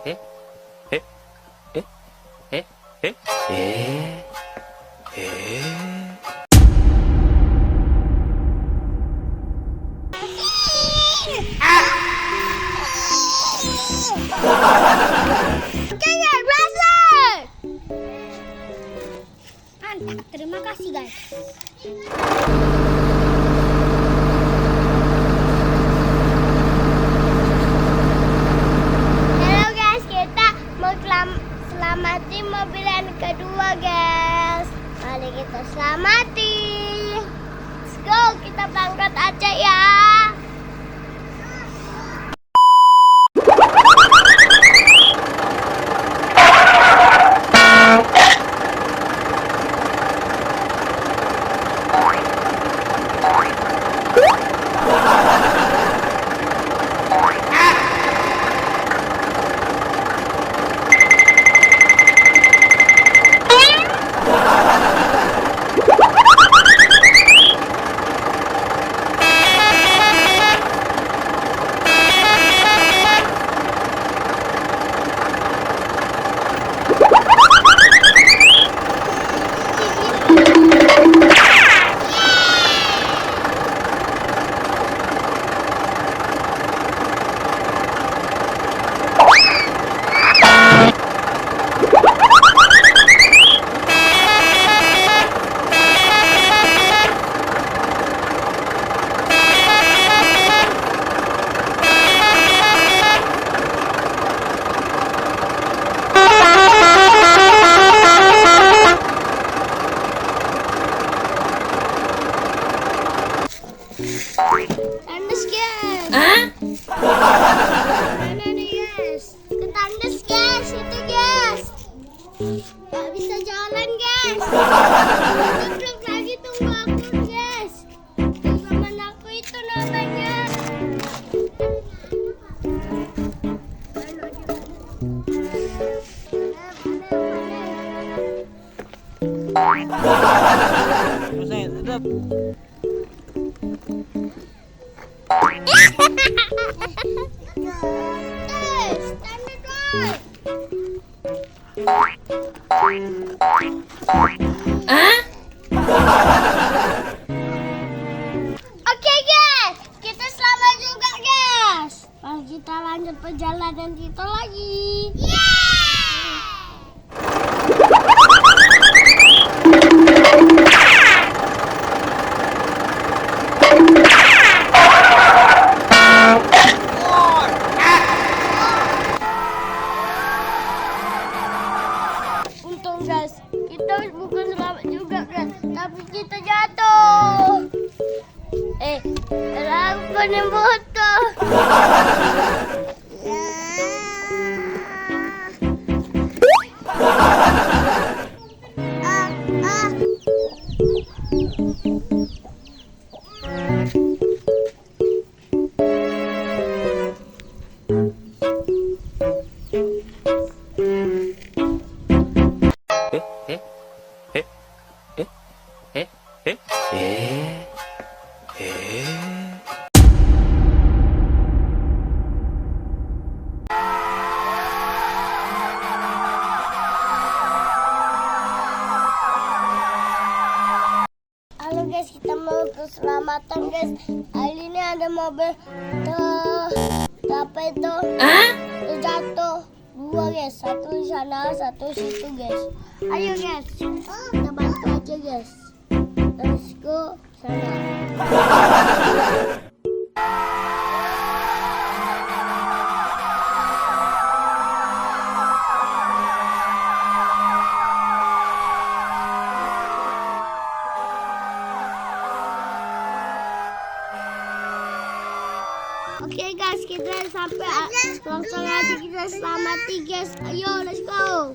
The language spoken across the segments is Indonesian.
eh, eh, eh, eh, eh, Mantap, terima kasih guys. Halo guys, kita mau selamati mobil yang kedua guys. Mari kita selamati. Let's go, kita berangkat aja ya. Tandas guys. Mana nih guys? Ketandas guys, itu guys. Gak bisa jalan guys. Duduk lagi, tunggu aku guys. Teman aku itu namanya. Oke guys, kita selamat juga guys. Mari kita lanjut perjalanan kita lagi. Untung guys, kita bukan selamat juga guys, tapi kita jatuh. Aku yang botol. Halo guys, kita mau keselamatan guys. Hari ini ada mobil apa itu? Terjatuh dua guys, satu di sana, satu situ guys. Ayo guys, kita bantu aja guys. Let's go sana. Oke guys, kita sampai langsung aja kita selamati guys. Ayo, let's go.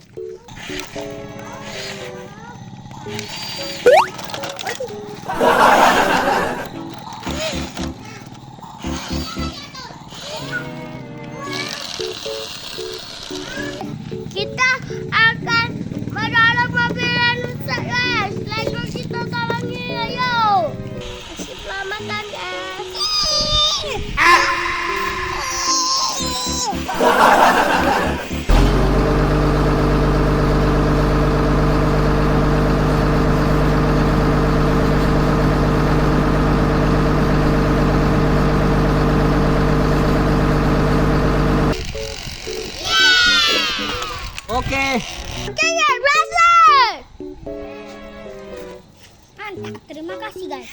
Kita akan menolong mobil yang rusak guys. Let's go, kita tolongin, ayo. Kasih selamatan guys. Oke. Oke guys, berhasil. Mantap, terima kasih guys.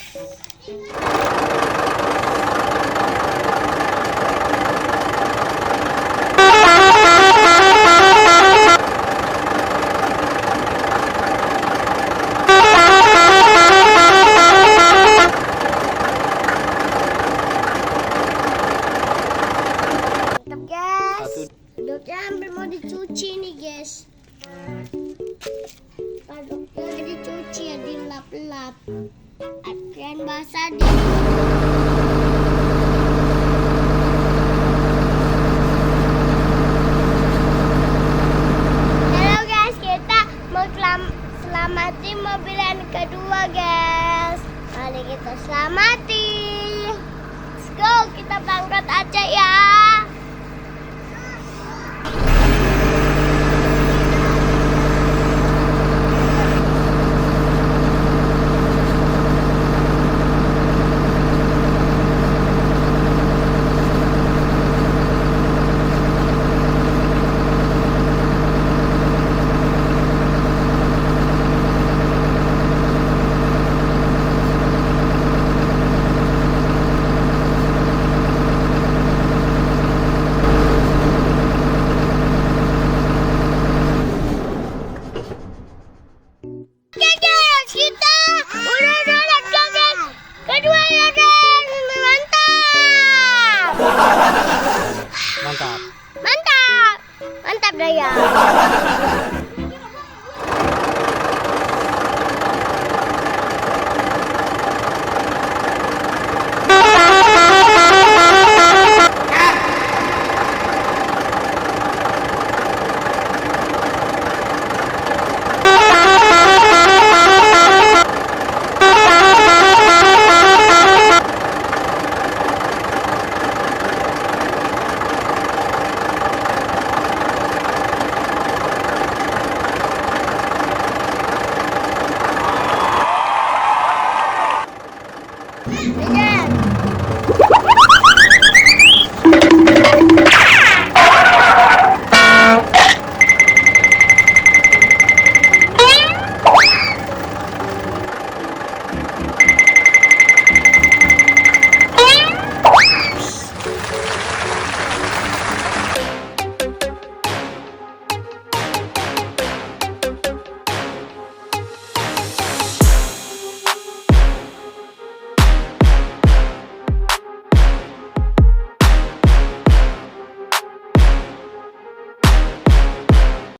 Mantap guys. Dodoknya hampir mau dicuci nih guys. Dodoknya dicuci ya, dilap-lap. Akhirnya basah di. Halo guys, kita mau selamati mobil yang kedua guys. Mari kita selamati. Let's go, kita berangkat aja ya. Mantap. Mantap. Mantap dah ya.